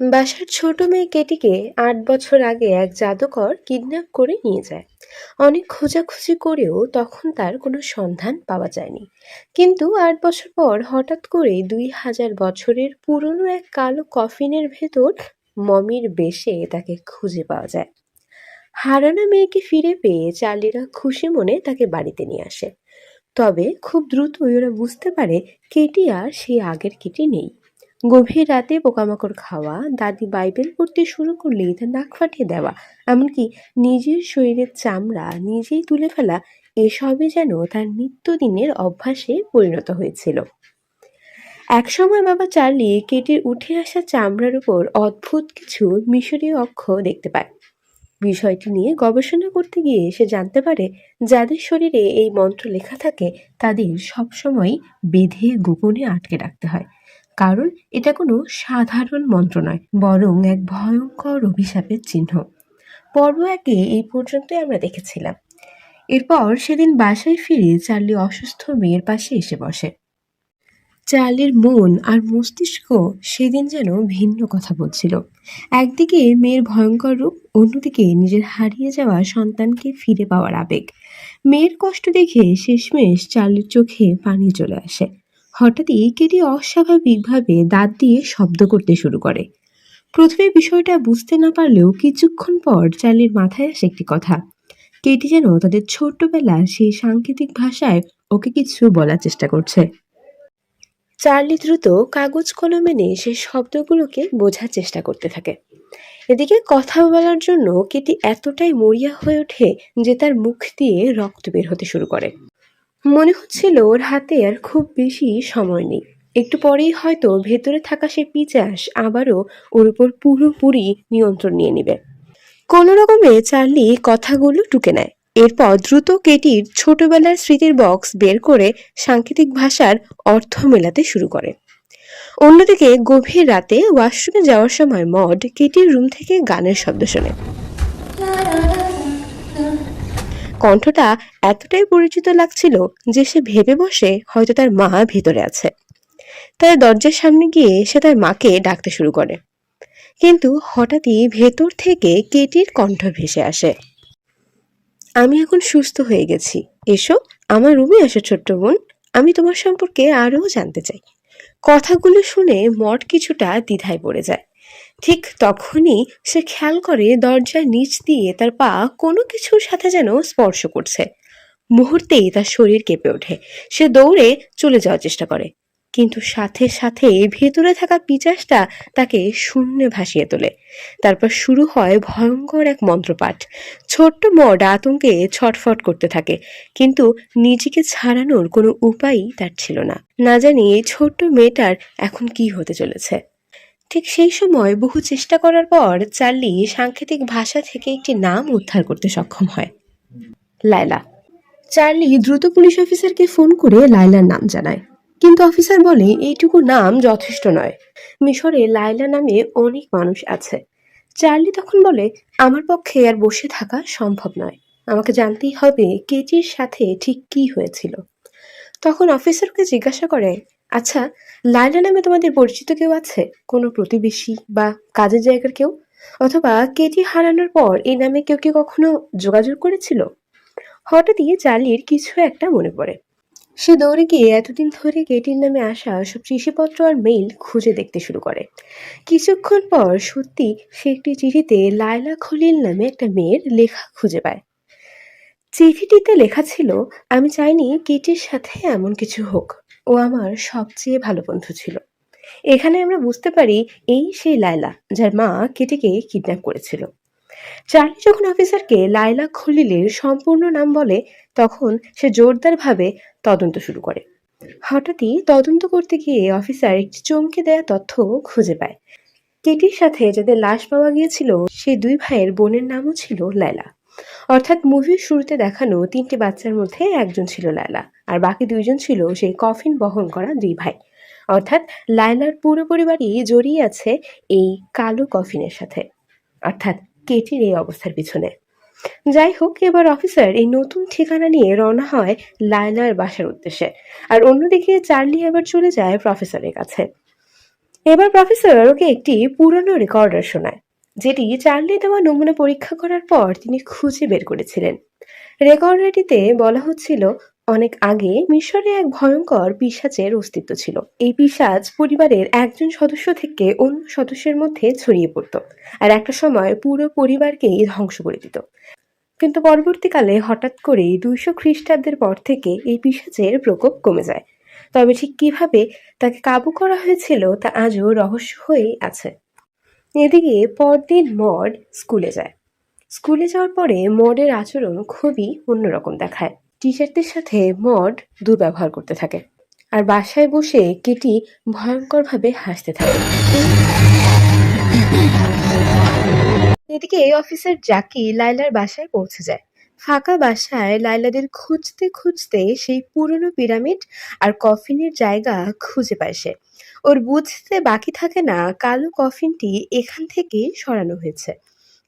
বাসার ছোট মেয়ে কেটিকে ৮ বছর আগে এক জাদুকর কিডন্যাপ করে নিয়ে যায়। অনেক খোঁজাখুঁজি করেও তখন তার কোনো সন্ধান পাওয়া যায়নি। কিন্তু ৮ বছর পর হঠাৎ করে ২০০০ বছরের পুরনো এক কালো কফিনের ভেতর মমির বেশে তাকে খুঁজে পাওয়া যায়। হারানো মেয়েকে ফিরে পেয়ে চার্লিরা খুশি মনে তাকে বাড়িতে নিয়ে আসে। তবে খুব দ্রুতই ওরা বুঝতে পারে কেটি আর সেই আগের কেটি নেই। গভীর রাতে পোকামাকড় খাওয়া, দাদি বাইবেল পড়তে শুরু করলেই তার নাক ফাটিয়ে দেওয়া, এমনকি নিজের শরীরের চামড়া নিজেই তুলে ফেলা, এসবই যেন তার নিত্যদিনের অভ্যাসে পরিণত হয়েছিল। একসময় বাবা চার্লি কেটির উঠে আসা চামড়ার উপর অদ্ভুত কিছু মিশরীয় অক্ষর দেখতে পায়। বিষয়টি নিয়ে গবেষণা করতে গিয়ে সে জানতে পারে যাদের শরীরে এই মন্ত্র লেখা থাকে তাদের সবসময় বেঁধে গোপনে আটকে রাখতে হয়, কারণ এটা কোনো সাধারণ মন্ত্র নয়, বরং এক ভয়ঙ্কর অভিশাপের চিহ্ন। পর্ব একে এই পর্যন্তই আমরা দেখেছিলাম। এরপর সেদিন বাসায় ফিরে চার্লি অসুস্থ মেয়ের পাশে এসে বসে। চার্লির মন আর মস্তিষ্ক সেদিন যেন ভিন্ন কথা বলছিল। একদিকে মেয়ের ভয়ঙ্কর রূপ, অন্যদিকে নিজের হারিয়ে যাওয়া সন্তানকে ফিরে পাওয়ার আবেগ। মেয়ের কষ্ট দেখে শেষমেশ চার্লির চোখে পানি চলে আসে। হঠাৎই কেটি অস্বাভাবিকভাবে দাঁত দিয়ে শব্দ করতে শুরু করে। প্রথমে বিষয়টা বুঝতে না পারলেও কিছুক্ষণ পর চার্লির মাথায় আসে একটি কথা। কেটি যেন তাদের ছোট্টবেলার সেই সাংকেতিক ভাষায় ওকে কিছু বলার চেষ্টা করছে। চার্লি দ্রুত কাগজ কলমে নিয়ে সেই শব্দগুলোকে বোঝার চেষ্টা করতে থাকে। এদিকে কথা বলার জন্য কেটি এতটাই মরিয়া হয়ে ওঠে যে তার মুখ দিয়ে রক্ত বের হতে শুরু করে। মনে হচ্ছিল ওর হাতে আর খুব বেশি সময় নেই। একটু পরেই হয়তো ভেতরে থাকা সে পিচাস আবারও ওর উপর পুরোপুরি নিয়ন্ত্রণ নিয়ে নেবে। কোনো রকমে চার্লি কথাগুলো টুকে নেয়। এরপর দ্রুত কেটির ছোটবেলার স্মৃতির বক্স বের করে সাংকেতিক ভাষার অর্থ মেলাতে শুরু করে। অন্যদিকে গভীর রাতে ওয়াশরুমে যাওয়ার সময় মড কেটির রুম থেকে গানের শব্দ শোনে। কণ্ঠটা এতটাই পরিচিত লাগছিল যে সে ভেবে বসে হয়তো তার মা ভেতরে আছে। তাই দরজার সামনে গিয়ে সে তার মাকে ডাকতে শুরু করে। কিন্তু হঠাৎই ভেতর থেকে কেটির কণ্ঠ ভেসে আসে। আমি এখন সুস্থ হয়ে গেছি, এসো আমার রুমে এসো ছোট্ট বোন, আমি তোমার সম্পর্কে আরও জানতে চাই। কথাগুলো শুনে মড কিছুটা দ্বিধায় পড়ে যায়। ঠিক তখনই সে খেয়াল করে দরজার নিচ দিয়ে তার পা কোনো কিছুর সাথে যেন স্পর্শ করছে। মুহূর্তেই তার শরীর কেঁপে ওঠে। সে দৌড়ে চলে যাওয়ার চেষ্টা করে, কিন্তু সাথে সাথে ভেতরে থাকা পিচাসটা তাকে শূন্যে ভাসিয়ে তোলে। তারপর শুরু হয় ভয়ঙ্কর এক মন্ত্রপাঠ। ছোট্ট মড আতঙ্কে ছটফট করতে থাকে, কিন্তু নিজেকে ছাড়ানোর কোনো উপায়ই তার ছিল না। না জানি এই ছোট্ট মেয়েটার এখন কি হতে চলেছে। ঠিক সেই সময় বহু চেষ্টা করার পর চার্লি সাংকেতিক ভাষা থেকে একটি নাম উদ্ধার করতে সক্ষম হয়, লায়লা। চার্লি দ্রুত পুলিশ অফিসারকে ফোন করে লায়লার নাম জানায়, কিন্তু অফিসার বলে এইটুকু নাম যথেষ্ট নয়। মিশরে লায়লা নামে অনেক মানুষ আছে। চার্লি তখন বলে, আমার পক্ষে আর বসে থাকা সম্ভব নয়, আমাকে জানতেই হবে কেটির সাথে ঠিক কি হয়েছিল। তখন অফিসারকে জিজ্ঞাসা করে, আচ্ছা, লায়লা নামে তোমাদের পরিচিত কেউ আছে? কোনো প্রতিবেশী বা কাজের জায়গার কেউ? অথবা কেটি হারানোর পর এই নামে কেউ কি কখনো যোগাযোগ করেছিল? হঠাৎই চার্লির কিছু একটা মনে পড়ে। সে দৌড়ে গিয়ে এতদিন ধরে কেটির নামে আসা সব চিঠিপত্র আর মেইল খুঁজে দেখতে শুরু করে। কিছুক্ষণ পর সত্যি সে একটি চিঠিতে লায়লা খলিল নামে একটা মেয়ের লেখা খুঁজে পায়। চিঠিটিতে লেখা ছিল, আমি চাইনি কেটির সাথে এমন কিছু হোক, ও আমার সবচেয়ে ভালো বন্ধু ছিল। এখানে আমরা বুঝতে পারি এই সেই লায়লা যার মা কেটিকে কিডন্যাপ করেছিল। চার্লি যখন অফিসারকে লায়লা খলিলের সম্পূর্ণ নাম বলে, তখন সে জোরদারভাবে তদন্ত শুরু করে। হঠাৎই তদন্ত করতে গিয়ে অফিসার একটি চমকে দেয়া তথ্য খুঁজে পায়। কেটির সাথে যাদের লাশ পাওয়া গিয়েছিল সেই দুই ভাইয়ের বোনের নামও ছিল লায়লা। অর্থাৎ মুভির শুরুতে দেখানো তিনটি বাচ্চার মধ্যে একজন ছিল লায়লা, আর বাকি দুইজন ছিল সেই কফিন বহন করা দুই ভাই। অর্থাৎ লায়লার পুরো পরিবারই জড়িয়ে আছে এই কালো কফিনের সাথে, অর্থাৎ কেটির এই অবস্থার পিছনে। যাই হোক, এবার অফিসার এই নতুন ঠিকানা নিয়ে রওনা হয় লায়লার বাসার উদ্দেশ্যে, আর অন্যদিকে চার্লি এবার চলে যায় প্রফেসরের কাছে। এবার প্রফেসর ওকে একটি পুরনো রেকর্ডার শোনায়, যেটি চার্লি দেওয়া নমুনা পরীক্ষা করার পর তিনি খুঁজে বের করেছিলেন। রেকর্ডারটিতে বলা হচ্ছিল, অনেক আগে মিশরে এক ভয়ঙ্কর পিশাচের অস্তিত্ব ছিল। এই পিশাচ পরিবারের একজন সদস্য থেকে অন্য সদস্যের মধ্যে ছড়িয়ে পড়তো, আর একটা সময় পুরো পরিবারকেই ধ্বংস করে দিত। কিন্তু পরবর্তীকালে হঠাৎ করেই 200 খ্রিস্টাব্দের পর থেকে এই পিশাচের প্রকোপ কমে যায়। তবে ঠিক কিভাবে তাকে কাবু করা হয়েছিল তা আজও রহস্য হয়েই আছে। এদিকে পরদিন মড স্কুলে যায়। স্কুলে যাওয়ার পরে মডের আচরণ খুবই অন্যরকম দেখায়। টিচারদের সাথে মড দুর্ব্যবহার করতে থাকে, আর বাসায় বসে কেটি ভয়ঙ্করভাবে হাসতে থাকে। এদিকে অফিসার জাকি লায়লার বাসায় পৌঁছে যায়। ফাঁকা বাসায় লায়লাদের খুঁজতে খুঁজতে সেই পুরনো পিরামিড আর কফিনের জায়গা খুঁজে পায় সে। ওর বুঝতে বাকি থাকে না কালো কফিনটি এখান থেকে সরানো হয়েছে।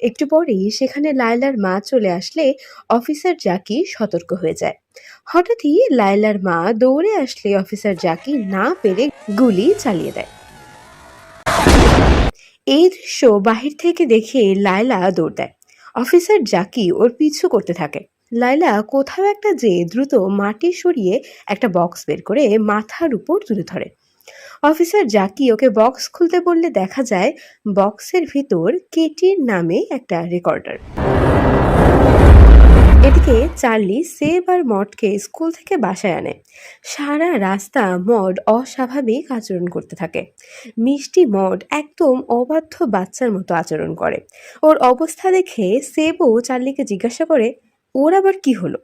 একটু পরেই সেখানে লায়লার মা চলে আসলে অফিসার জাকি সতর্ক হয়ে যায়। হঠাৎই লায়লার মা দৌড়ে আসলে অফিসার জাকি না পেরে গুলি চালিয়ে দেয়। এই দৃশ্য বাহির থেকে দেখে লায়লা দৌড় দেয়। অফিসার জাকি ওর পিছু করতে থাকে। লায়লা কোথাও একটা যে দ্রুত মাটি সরিয়ে একটা বক্স বের করে মাথার উপর তুলে ধরে। অফিসার জাকি ওকে বক্স খুলতে বললে দেখা যায় বক্সের ভিতর কেটির নামে একটা রেকর্ডার। এদিকে চার্লি সেব আর মডকে স্কুল থেকে বাসায় আনে। সারা রাস্তা মড অস্বাভাবিক আচরণ করতে থাকে। মিষ্টি মড একদম অবাধ্য বাচ্চার মতো আচরণ করে। ওর অবস্থা দেখে সেবও চার্লিকে জিজ্ঞাসা করে, ওর আবার কি হলো।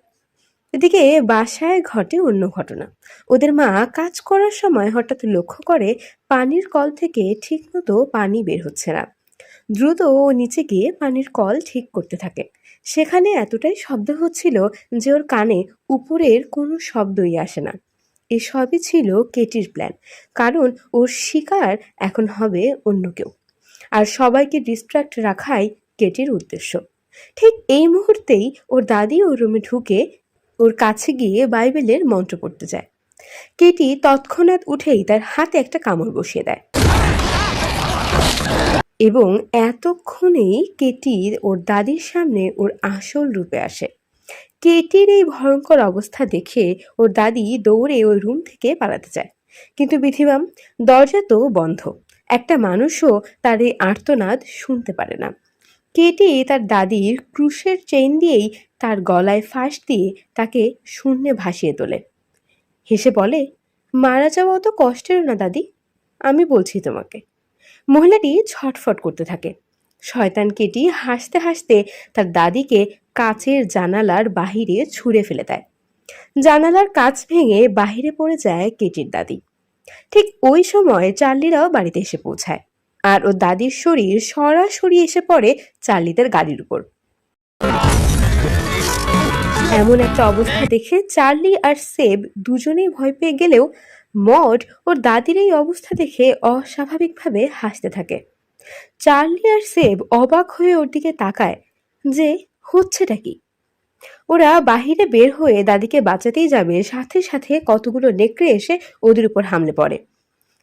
এদিকে বাসায় ঘটে অন্য ঘটনা। ওদের মা কাজ করার সময় হঠাৎ লক্ষ্য করে পানির কল থেকে ঠিকমতো পানি বের হচ্ছে না। দ্রুত ও নিচে গিয়ে পানির কল ঠিক করতে থাকে। সেখানে এতটাই শব্দ হচ্ছিল যে ওর কানে উপরের কোনো শব্দই আসে না। এসবই ছিল কেটির প্ল্যান, কারণ ওর শিকার এখন হবে অন্য কেউ, আর সবাইকে ডিস্ট্র্যাক্ট রাখাই কেটির উদ্দেশ্য। ঠিক এই মুহূর্তেই ওর দাদি ওর রুমে ঢুকে ওর কাছে গিয়ে বাইবেলের মন্ত্র পড়তে যায়। কেটি তৎক্ষণাৎ উঠেই তার হাতে একটা কামড় বসিয়ে দেয়, এবং এতক্ষণেই কেটি ওর দাদির সামনে ওর আসল রূপে আসে। কেটির এই ভয়ঙ্কর অবস্থা দেখে ওর দাদি দৌড়ে ওই রুম থেকে পালাতে চায়, কিন্তু বিধিমাম দরজা তো বন্ধ। একটা মানুষও তার এই আর্তনাদ শুনতে পারে না। কেটি তার দাদির ক্রুশের চেইন দিয়েই তার গলায় ফাঁস দিয়ে তাকে শূন্যে ভাসিয়ে তোলে। হেসে বলে, মারা যাওয়া অত কষ্টের না দাদি, আমি বলছি তোমাকে। মহিলাটি ছটফট করতে থাকে। শয়তান কেটি হাসতে হাসতে তার দাদিকে কাচের জানালার বাহিরে ছুঁড়ে ফেলে দেয়। জানালার কাচ ভেঙে বাহিরে পড়ে যায় কেটির দাদি। ঠিক ওই সময় চার্লিরাও বাড়িতে এসে পৌঁছায়, আর ও দাদির শরীর সরাসরি এসে পড়ে চার্লিদের গাড়ির উপর। এমন একটা অবস্থা দেখে চার্লি আর সেব দুজনেই ভয় পেয়ে গেলেও মড ওর দাদির এই অবস্থা দেখে অস্বাভাবিকভাবে হাসতে থাকে। চার্লি আর সেব অবাক হয়ে ওর দিকে তাকায় যে হচ্ছেটা কি। ওরা বাহিরে বের হয়ে দাদিকে বাঁচাতেই যাবে, সাথে সাথে কতগুলো নেকড়ে এসে ওদের উপর হামলে পড়ে।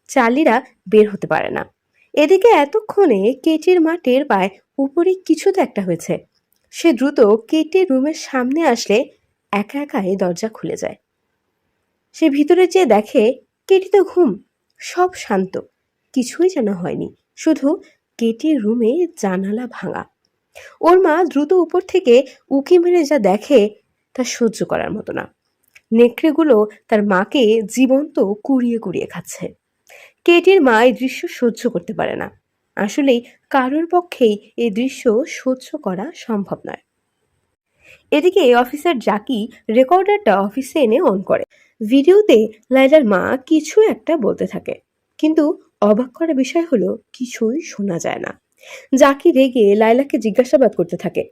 চার্লিরা বের হতে পারে না। এদিকে এতক্ষণে কেটির মা টের পায় উপরে কিছু তো একটা হয়েছে। সে দ্রুত কেটির রুমের সামনে আসলে একা একাই দরজা খুলে যায়। সে ভিতরে যেয়ে দেখে কেটি তো ঘুম, সব শান্ত, কিছুই যেন হয়নি, শুধু কেটির রুমে জানালা ভাঙা। ওর মা দ্রুত উপর থেকে উঁকি মেরে যা দেখে তা সহ্য করার মতো না। নেকড়েগুলো তার মাকে জীবন্ত কুড়িয়ে কুড়িয়ে খাচ্ছে। কেটির মা এই দৃশ্য সহ্য করতে পারে না। আসলেই কারোর পক্ষেই এই দৃশ্য সহ্য করা সম্ভব নয়। এদিকে অফিসার জাকি রেকর্ডারটা অফিসে এনে অন করে। ভিডিওতে লায়লার মা কিছু একটা বলতে থাকে, কিন্তু অবাক করা বিষয় হলো কিছুই শোনা যায় না। জাকি রেগে লায়লাকে জিজ্ঞাসাবাদ করতে থাকে,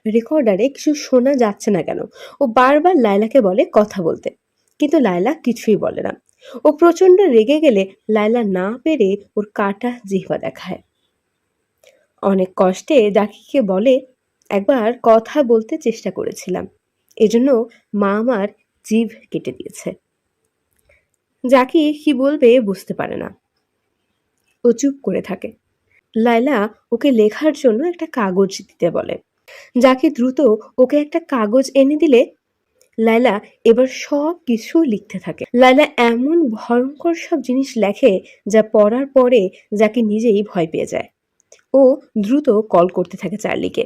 রেকর্ডারে কিছু শোনা যাচ্ছে না কেন। ও বারবার লায়লাকে বলে কথা বলতে, কিন্তু লায়লা কিছুই বলে না। ও প্রচন্ড রেগে গেলে লায়লা না পেরে ওর কাটা জিহ্বা দেখায়। অনেক কষ্টে জাকিকে বলে, একবার কথা বলতে চেষ্টা করেছিলাম, এজন্য মা আমার জিভ কেটে দিয়েছে। জাকি কি বলবে বুঝতে পারে না। ও চুপ করে থাকে। লায়লা ওকে লেখার জন্য একটা কাগজ দিতে বলে। যাকে দ্রুত ওকে একটা কাগজ এনে দিলে লায়লা এবার সব কিছু লিখতে থাকে। লায়লা এমন ভয়ঙ্কর সব জিনিস লেখে যা পড়ার পরে যাকে নিজেই ভয় পেয়ে যায়। ও দ্রুত কল করতে থাকে চার্লিকে,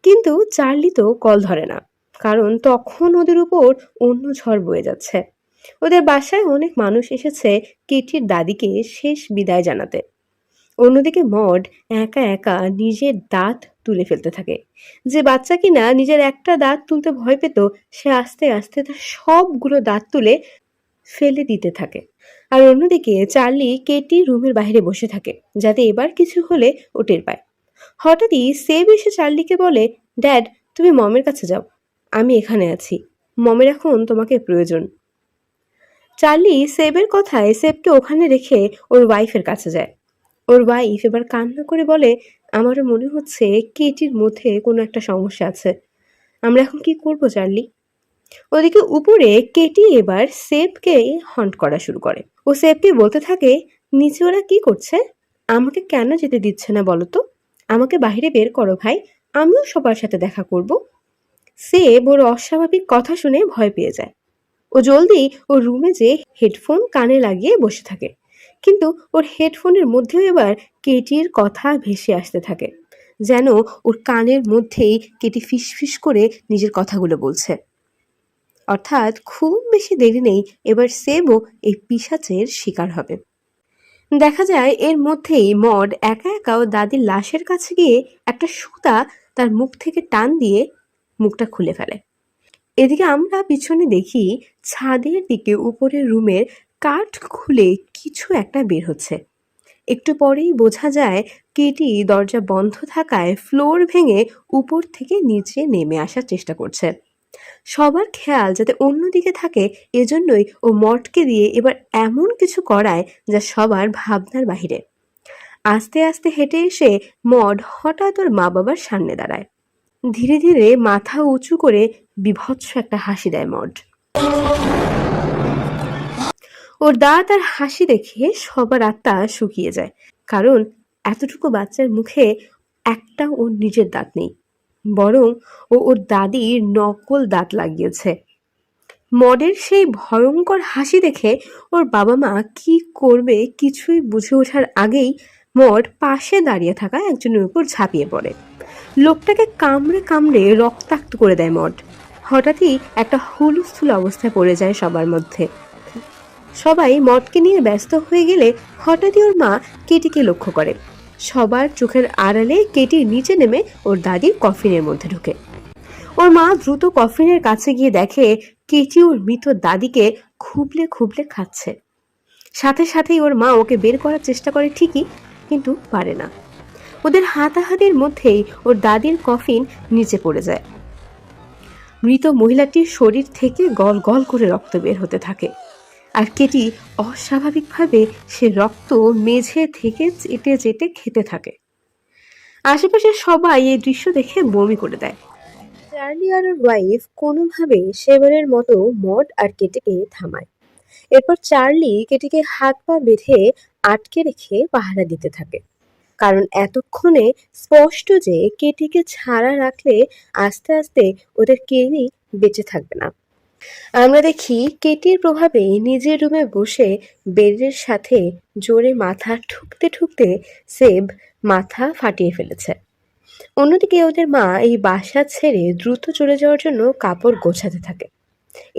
কিন্তু চার্লি তো কল ধরে না, কারণ তখন ওদের উপর অন্য ঝড় বয়ে যাচ্ছে। ওদের বাসায় অনেক মানুষ এসেছে কেটির দাদিকে শেষ বিদায় জানাতে। অন্যদিকে মড একা একা নিজের দাঁত তুলে ফেলতে থাকে। যে বাচ্চা কিনা নিজের একটা দাঁত তুলতে ভয় পেত, সে আস্তে আস্তে তার সবগুলো দাঁত তুলে ফেলে দিতে থাকে। আর অন্যদিকে চার্লি কেটি রুমের বাইরে বসে থাকে, যাতে এবার কিছু হলে ও টের পায়। হঠাৎই সেব এসে চার্লিকে বলে, ড্যাড, তুমি মমের কাছে যাও, আমি এখানে আছি, মমের এখন তোমাকে প্রয়োজন। চার্লি সেবের কথায় সেবকে ওখানে রেখে ওর ওয়াইফের কাছে যায়। ওর ওয়াইফ এবার কান্না করে বলে, আমারও মনে হচ্ছে কেটির মধ্যে কোনো একটা সমস্যা আছে, আমরা এখন কি করব চার্লি? ওদিকে উপরে কেটি এবার সেবকে হন্ট করা শুরু করে। ও সেবকে বলতে থাকে, নিচে ওরা কি করছে, আমাকে কেন যেতে দিচ্ছে না বলো তো, আমাকে বাইরে বের করো ভাই, আমিও সবার সাথে দেখা করব। সেব ওর অস্বাভাবিক কথা শুনে ভয় পেয়ে যায়। ও জলদি ওর রুমে যেয়ে হেডফোন কানে লাগিয়ে বসে থাকে, কিন্তু ওর হেডফোনের মধ্যেও এবার কেটির কথা ভেসে আসতে থাকে, যেন ওর কানের মধ্যেই কেটি ফিসফিস করে নিজের কথাগুলো বলছে। অর্থাৎ খুব বেশি দেরি নেই, এবার সেবও এই পিশাচের শিকার হবে। দেখা যায় এর মধ্যেই মড একা একা ও দাদির লাশের কাছে গিয়ে একটা সুতা তার মুখ থেকে টান দিয়ে মুখটা খুলে ফেলে। এদিকে আমরা পিছনে দেখি ছাদের দিকে উপরের রুমের কাঠ খুলে কিছু একটা বের হচ্ছে। একটু পরেই বোঝা যায় কেটি দরজা বন্ধ থাকায় ফ্লোর ভেঙে উপর থেকে নিচে নেমে আসার চেষ্টা করছে। সবার খেয়াল যাতে অন্যদিকে থাকে, এজন্যই ও মটকে দিয়ে এবার এমন কিছু করায় যা সবার ভাবনার বাহিরে। আস্তে আস্তে হেঁটে এসে মড হঠাৎ ওর মা বাবার সামনে দাঁড়ায়। ধীরে ধীরে মাথা উঁচু করে বীভৎস একটা হাসি দেয় মড। ওর দাঁত আর হাসি দেখে সবার আত্মা শুকিয়ে যায়, কারণ এতটুকু বাচ্চার মুখে একটা ওর নিজের দাঁত নেই, বরং ও ওর দাদির নকল দাঁত লাগিয়েছে। মডের সেই ভয়ঙ্কর হাসি দেখে ওর বাবা মা কি করবে কিছুই বুঝে ওঠার আগেই মড পাশে দাঁড়িয়ে থাকা একজনের উপর ঝাঁপিয়ে পড়ে। লোকটাকে কামড়ে কামড়ে রক্তাক্ত করে দেয় মড। হঠাৎই একটা হুলস্থুল অবস্থায় পড়ে যায় সবার মধ্যে। সবাই মডকে নিয়ে ব্যস্ত হয়ে গেলে হঠাৎই ওর মা কেটিকে লক্ষ্য করে। সবার চোখের আড়ালে কেটি নিচে নেমে ওর দাদির কফিনের মধ্যে ঢুকে। ওর মা দ্রুত কফিনের কাছে গিয়ে দেখে কেটি ওর মৃত দাদিকে খুবলে খুবলে খাচ্ছে। সাথে সাথেই ওর মা ওকে বের করার চেষ্টা করে ঠিকই, কিন্তু পারে না। ওদের হাতাহাতির মধ্যেই ওর দাদির কফিন নিচে পড়ে যায়। মৃত মহিলাটির শরীর থেকে গল গল করে রক্ত বের হতে থাকে, আর কেটি অস্বাভাবিকভাবে সে রক্ত মেঝে থেকে চেটে চেটে খেতে থাকে। আশেপাশে সবাই এই দৃশ্য দেখে বমি করে দেয়। চার্লি আর ওর ওয়াইফ কোনোভাবে সেবারের মতো মড আর কেটিকে থামায়। এরপর চার্লি কেটিকে হাত পা বেঁধে আটকে রেখে পাহারা দিতে থাকে, কারণ এতক্ষণে স্পষ্ট যে কেটিকে ছাড়া রাখলে আস্তে আস্তে ওদের কেউই বেঁচে থাকবে না। আমরা দেখি কেটির প্রভাবে নিজের রুমে বসে বেডের সাথে জোরে মাথা ঠুকতে ঠুকতে সেব মাথা ফাটিয়ে ফেলেছে। অন্যদিকে ওদের মা এই বাসা ছেড়ে দ্রুত চলে যাওয়ার জন্য কাপড় গোছাতে থাকে।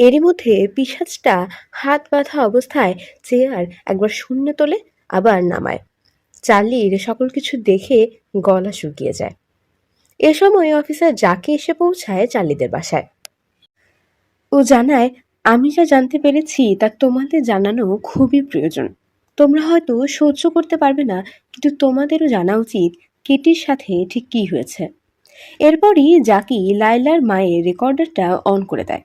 এরই মধ্যে পিশাচটা হাত বাঁধা অবস্থায় চেয়ার একবার শূন্য তোলে, আবার নামায়। চার্লির সকল কিছু দেখে গলা শুকিয়ে যায়। এ সময় অফিসার জাকি এসে পৌঁছায় চার্লিদের বাসায়। ও জানায়, আমি যা জানতে পেরেছি তা তোমাদের জানানো খুবই প্রয়োজন। তোমরা হয়তো সহ্য করতে পারবে না, কিন্তু তোমাদেরও জানা উচিত কেটির সাথে ঠিক কি হয়েছে। এরপরই জাকি লায়লার মায়ের রেকর্ডারটা অন করে দেয়,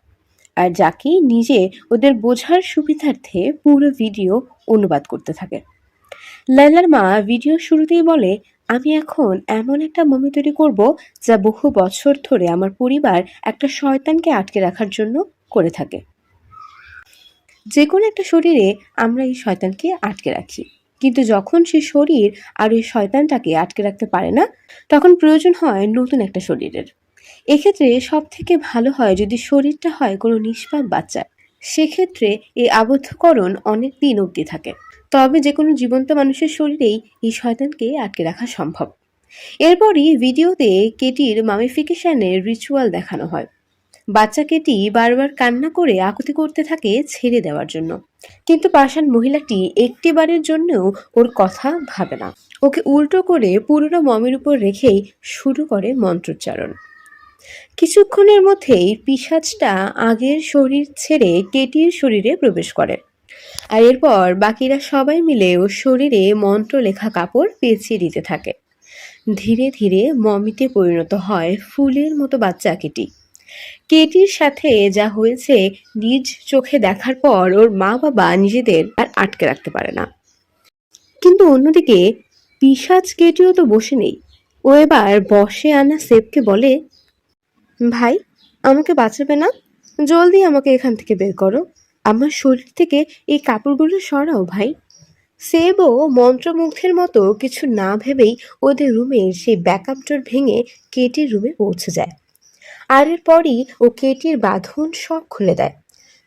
আর জাকি নিজে ওদের বোঝার সুবিধার্থে পুরো ভিডিও অনুবাদ করতে থাকে। লায়লার মা ভিডিও শুরুতেই বলে, আমি এখন এমন একটা মমি তৈরি করব যা বহু বছর ধরে আমার পরিবার একটা শয়তানকে আটকে রাখার জন্য করে থাকে। যে কোনো একটা শরীরে আমরা এই শয়তানকে আটকে রাখি, কিন্তু যখন সে শরীর আর ওই শয়তানটাকে আটকে রাখতে পারে না, তখন প্রয়োজন হয় নতুন একটা শরীরের। এক্ষেত্রে সব থেকে ভালো হয় যদি শরীরটা হয় কোনো নিষ্পাপ বাচ্চা। সেক্ষেত্রে এই আবদ্ধকরণ অনেক দিন অবধি থাকে। তবে যে কোনো জীবন্ত মানুষের শরীরেই এই শয়তানকে আটকে রাখা সম্ভব। এরপরই ভিডিওতে কেটির মামিফিকেশনের রিচুয়াল দেখানো হয়। বাচ্চা কেটি বারবার কান্না করে আকুতি করতে থাকে ছেড়ে দেওয়ার জন্য, কিন্তু পাষাণ মহিলাটি একটিবারের জন্যও ওর কথা ভাবে না। ওকে উল্টো করে পুরোনো মমের উপর রেখেই শুরু করে মন্ত্রোচ্চারণ। কিছুক্ষণের মধ্যেই পিশাচটা আগের শরীর ছেড়ে কেটির শরীরে প্রবেশ করে, আর এরপর বাকিরা সবাই মিলে ওর শরীরে মন্ত্র লেখা কাপড় পেঁচিয়ে দিতে থাকে। ধীরে ধীরে মমিতে পরিণত হয় ফুলের মতো বাচ্চা কেটি। কেটির সাথে যা হয়েছে নিজ চোখে দেখার পর ওর মা বাবা নিজেদের আর আটকে রাখতে পারে না। কিন্তু অন্যদিকে পিশাচ কেটিও তো বসে নেই। ও এবার বসে আনা সেবকে বলে, ভাই, আমাকে বাঁচাবে না? জলদি আমাকে এখান থেকে বের করো। আমার শরীর থেকে এই কাপড়গুলো সরাও ভাই। সেবও মন্ত্রমুগ্ধের মতো কিছু না ভেবেই ওদের রুমের সেই ব্যাকআপ ডোর ভেঙে কেটির রুমে পৌঁছে যায়। আর এরপরই ও কেটির বাঁধন সব খুলে দেয়।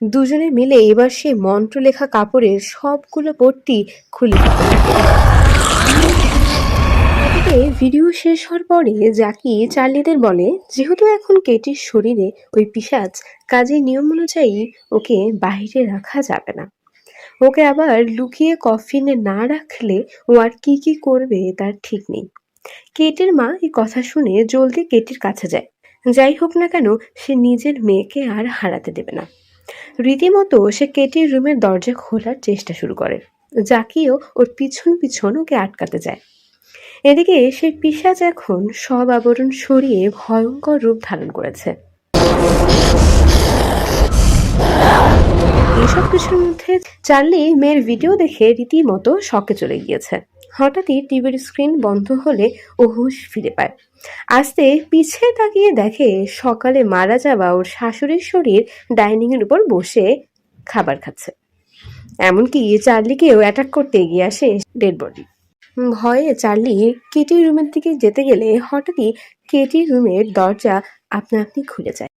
দুজনে মিলে এবার সে মন্ত্র লেখা কাপড়ের সবগুলো পট্টি খুলে দিতে থাকে। এদিকে ভিডিও শেষ হওয়ার পরে জাকি চার্লিদের বলে, যেহেতু এখন কেটির শরীরে ওই পিশাচ, কাজের নিয়ম অনুযায়ী ওকে বাইরে রাখা যাবে না। ওকে আবার লুকিয়ে কফিনে না রাখলে ও আর কি কি করবে তার ঠিক নেই। কেটির মা এই কথা শুনে জলদি কেটির কাছে যায়। যাই হোক না কেন, সে নিজের মেয়েকে আর হারাতে দেবে না। রীতিমতো সে কেটির রুমের দরজা খোলার চেষ্টা শুরু করে। জাকিও ওর পিছন পিছন ওকে আটকাতে যায়। এদিকে সেই পিশাচ এখন সব আবরণ সরিয়ে ভয়ঙ্কর রূপ ধারণ করেছে। এসব কিছুর মধ্যে চার্লি মেয়ের ভিডিও দেখে রীতিমতো শকে চলে গিয়েছে। হঠাৎই টিভির স্ক্রিন বন্ধ হলে ও হুঁশ ফিরে পায়। আস্তে পিছে তাকিয়ে দেখে সকালে মারা যাওয়া ওর শাশুড়ির শরীর ডাইনিং এর উপর বসে খাবার খাচ্ছে। এমনকি চার্লিকেও অ্যাটাক করতে এগিয়ে আসে ডেড বডি। ভয়ে চার্লি কেটির রুমের দিকে যেতে গেলে হঠাৎই কেটির রুমের দরজা আপনা আপনি খুলে যায়।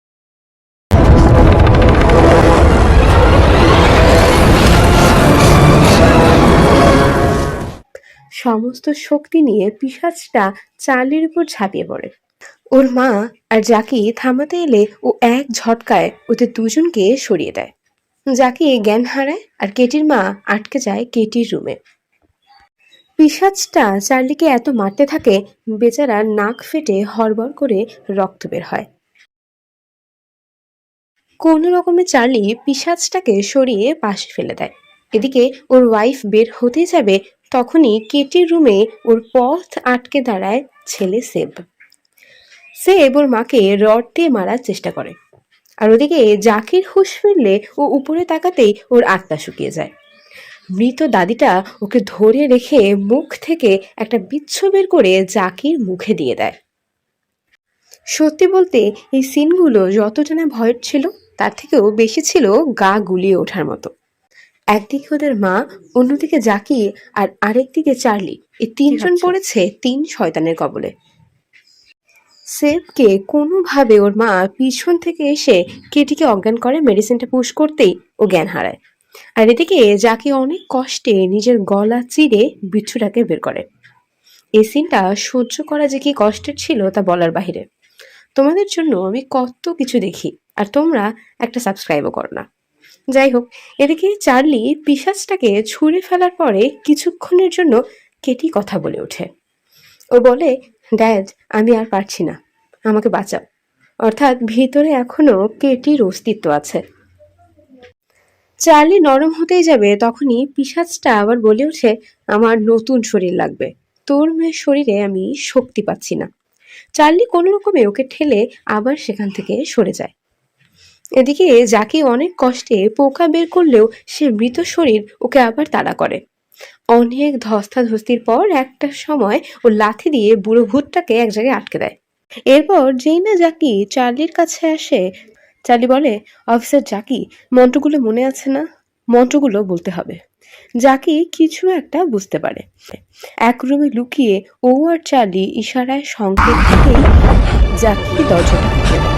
সমস্ত শক্তি নিয়ে পিশাচটা চার্লির উপর ঝাঁপিয়ে পড়ে। ওর মা আর জাকি থামাতে এলে ও এক ঝটকায় ওদের দুজনকে সরিয়ে দেয়। জাকি জ্ঞান হারায় আর কেটির মা আটকে যায় কেটির রুমে। পিশাচটা চার্লিকে এত মারতে থাকে, বেচারা নাক ফেটে হড়বড় করে রক্ত বের হয়। কোনো রকমে চার্লি পিশাচটাকে সরিয়ে পাশে ফেলে দেয়। এদিকে ওর ওয়াইফ বের হতে যাবে, তখনই কেটির রুমে ওর পথ আটকে দাঁড়ায় ছেলে সেব। সেব ওর মাকে রড দিয়ে মারার চেষ্টা করে। আর ওদিকে জাকির হুঁশ ফিরলে ও উপরে তাকাতেই ওর আত্মা শুকিয়ে যায়। মৃত দাদিটা ওকে ধরে রেখে মুখ থেকে একটা বিচ্ছু বের করে জাকির মুখে দিয়ে দেয়। সত্যি বলতে এই সিনগুলো যতটা না ভয়ের ছিল, তার থেকেও বেশি ছিল গা গুলিয়ে ওঠার মতো। একদিকে ওদের মা, অন্যদিকে জাকি, আর আরেকদিকে চার্লি, এই তিনজন পড়েছে তিন শয়তানের কবলে। সেবকে কোনোভাবে ওর মা পিছন থেকে এসে কেটিকে অজ্ঞান করে মেডিসিনটা পুশ করতেই ও জ্ঞান হারায়। আর এদিকে জাকি অনেক কষ্টে নিজের গলা চিরে বিচ্ছুটাকে বের করে। এই সিনটা সহ্য করা যে কি কষ্টের ছিল তা বলার বাহিরে। তোমাদের জন্য আমি কত কিছু দেখি, আর তোমরা একটা সাবস্ক্রাইবও করো না। যাই হোক, এদিকে চার্লি পিশাচটাকে ছুঁড়ে ফেলার পরে কিছুক্ষণের জন্য কেটি কথা বলে ওঠে। ও বলে, ড্যাড, আমি আর পারছি না, আমাকে বাঁচাও। অর্থাৎ ভিতরে এখনো কেটির অস্তিত্ব আছে। চার্লি নরম হতেই যাবে, তখনই পিশাচটা আবার বলে ওঠে, আমার নতুন শরীর লাগবে, তোর মেয়ের শরীরে আমি শক্তি পাচ্ছি না। চার্লি কোনো রকমে ওকে ঠেলে আবার সেখান থেকে সরে যায়। এদিকে জাকি অনেক কষ্টে পোকা বের করলেও সে মৃত শরীর ওকে আবার তাড়া করে। অনেক ধস্তাধস্তির পর একটা সময় ও লাথি দিয়ে বুড়ো ভূতটাকে এক জায়গায় আটকে দেয়। এরপর যেই না জাকি চার্লির কাছে আসে, চার্লি বলে, অফিসার জাকি, মন্ত্রগুলো মনে আছে না? মন্ত্রগুলো বলতে হবে। যাকে কিছু একটা বুঝতে পারে। এক রুমে লুকিয়ে ও আর চার্লি ইশারায় সংকেত দিতেই জাকি দরজাটা খুলে দেয়।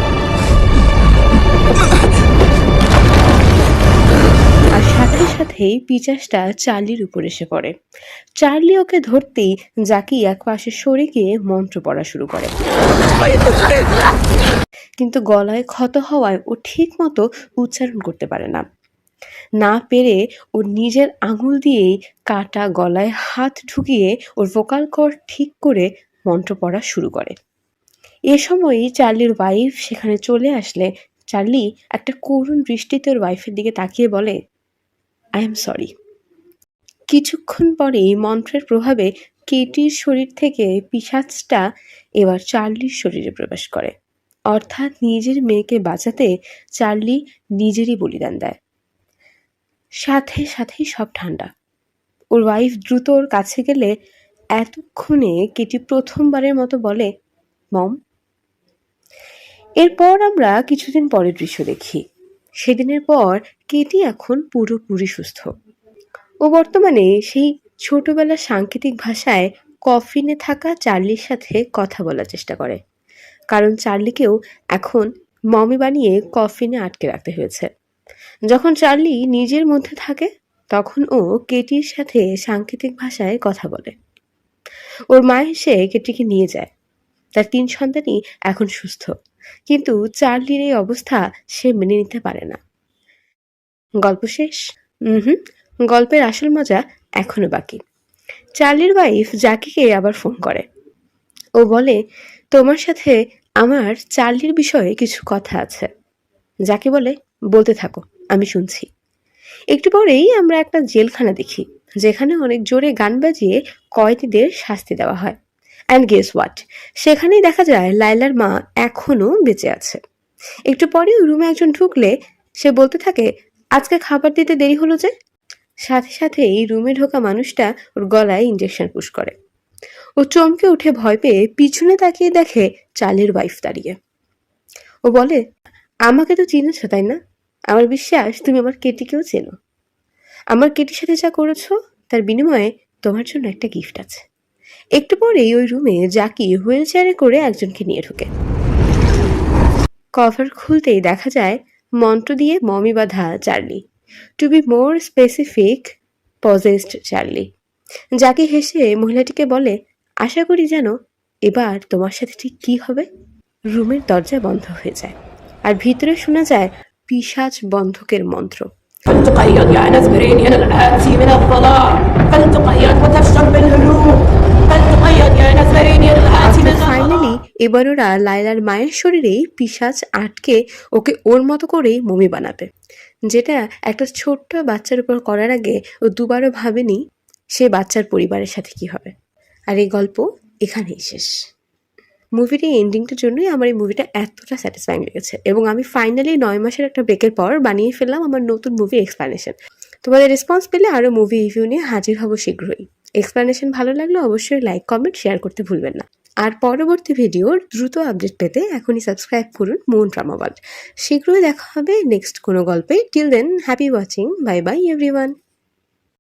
আর সাথে সাথেই পিচাসটা চার্লির উপর এসে পড়ে। চার্লি ওকে ধরতেই জাকি এক পাশে সরে গিয়ে মন্ত্র পড়া শুরু করে, কিন্তু গলায় ক্ষত হওয়ায় ও ঠিক মতো উচ্চারণ করতে পারে না। না পেরে ও নিজের আঙুল দিয়েই কাটা গলায় হাত ঢুকিয়ে ওর ভোকাল কর্ড ঠিক করে মন্ত্র পড়া শুরু করে। এ সময়ই চার্লির ওয়াইফ সেখানে চলে আসলে চার্লি একটা করুণ দৃষ্টিতে ওর ওয়াইফের দিকে তাকিয়ে বলে, আই এম সরি। কিছুক্ষণ পরেই মন্ত্রের প্রভাবে কেটির শরীর থেকে পিশাচটা এবার চার্লির শরীরে প্রবেশ করে। অর্থাৎ নিজের মেয়েকে বাঁচাতে চার্লি নিজেরই বলিদান দেয়। সাথে সাথেই সব ঠান্ডা। ওর ওয়াইফ দ্রুত ওর কাছে গেলে এতক্ষণে কেটি প্রথমবারের মতো বলে, মম। এরপর আমরা কিছুদিন পরের দৃশ্য দেখি। সেদিনের পর কেটি এখন পুরোপুরি সুস্থ। ও বর্তমানে সেই ছোটবেলার সাংকেতিক ভাষায় কফিনে থাকা চার্লির সাথে কথা বলার চেষ্টা করে, কারণ চার্লিকেও এখন মমি বানিয়ে কফিনে আটকে রাখতে হয়েছে। যখন চার্লি নিজের মধ্যে থাকে তখন ও কেটির সাথে সাংকেতিক ভাষায় কথা বলে। ওর মা এসে কেটিকে নিয়ে যায়। তার 3 সন্তানই এখন সুস্থ, কিন্তু চার্লির এই অবস্থা সে মেনে নিতে পারে না। গল্প শেষ? গল্পের আসল মজা এখনো বাকি। চার্লির ওয়াইফ জাকিকে আবার ফোন করে। ও বলে, তোমার সাথে আমার চার্লির বিষয়ে কিছু কথা আছে। জাকি বলে, বলতে থাকো, আমি শুনছি। একটু পরেই আমরা একটা জেলখানা দেখি, যেখানে অনেক জোরে গান বাজিয়ে কয়েদিদের শাস্তি দেওয়া হয়। অ্যান্ড গেস হোয়াট, সেখানেই দেখা যায় লাইলার মা এখনো বেঁচে আছে। একটু পরে ওই রুমে একজন ঢুকলে সে বলতে থাকে, আজকে খাবার দিতে দেরি হলো যে। সাথে সাথে এই রুমে ঢোকা মানুষটা ওর গলায় ইঞ্জেকশন পুশ করে। ও চমকে উঠে ভয় পেয়ে পিছনে তাকিয়ে দেখে চার্লির ওয়াইফ দাঁড়িয়ে। ও বলে, আমাকে তো চিনেছ তাই না? আমার বিশ্বাস তুমি আমার কেটিকেও চেনো। আমার কেটির সাথে যা করেছো তার বিনিময়ে তোমার জন্য একটা গিফট আছে। একটু পরেই ওই রুমে জাকি হুইল চেয়ারে করে একজনকে নিয়ে ঢোকে। কভার খুলতেই দেখা যায় মন্ত্র দিয়ে মমি বাঁধা Charlie, to be more specific possessed Charlie. Jackie হেসে মহিলাটিকে বলে, আশা করি জানো এবার তোমার সাথে ঠিক কি হবে। রুমের দরজা বন্ধ হয়ে যায় আর ভিতরে শোনা যায় পিশাচ বন্ধকের মন্ত্র। فلتقيض يا نزبرين الآتي من الظلام فلتقيض وتفشل بالهجوم فلتقيض يا نزبرين الآتي من ফাইনালি এবার ওরা লাইলার মায়ের শরীরেই পিশাচ আটকে ওকে ওর মতো করেই মমি বানাবে, যেটা একটা ছোট্ট বাচ্চার উপর করার আগে ও দুবারও ভাবেনি সে বাচ্চার পরিবারের সাথে কি হবে। আর এই গল্প এখানেই শেষ। মুভির এই এন্ডিংটার জন্যই আমার এই মুভিটা এতটা স্যাটিসফাইং লেগেছে, এবং আমি ফাইনালি 9 মাসের একটা ব্রেকের পর বানিয়ে ফেললাম আমার নতুন মুভি এক্সপ্লানেশন। তোমাদের রেসপন্স পেলে আরও মুভি রিভিউ নিয়ে হাজির হব শীঘ্রই। এক্সপ্লানেশন ভালো লাগলে অবশ্যই লাইক, কমেন্ট, শেয়ার করতে ভুলবেন না। আর পরবর্তী ভিডিওর দ্রুত আপডেট পেতে এখনই সাবস্ক্রাইব করুন মুন ড্রামা ওয়ার্ল্ড। শীঘ্রই দেখা হবে নেক্সট কোনো গল্পে। Till then, happy watching, bye bye everyone.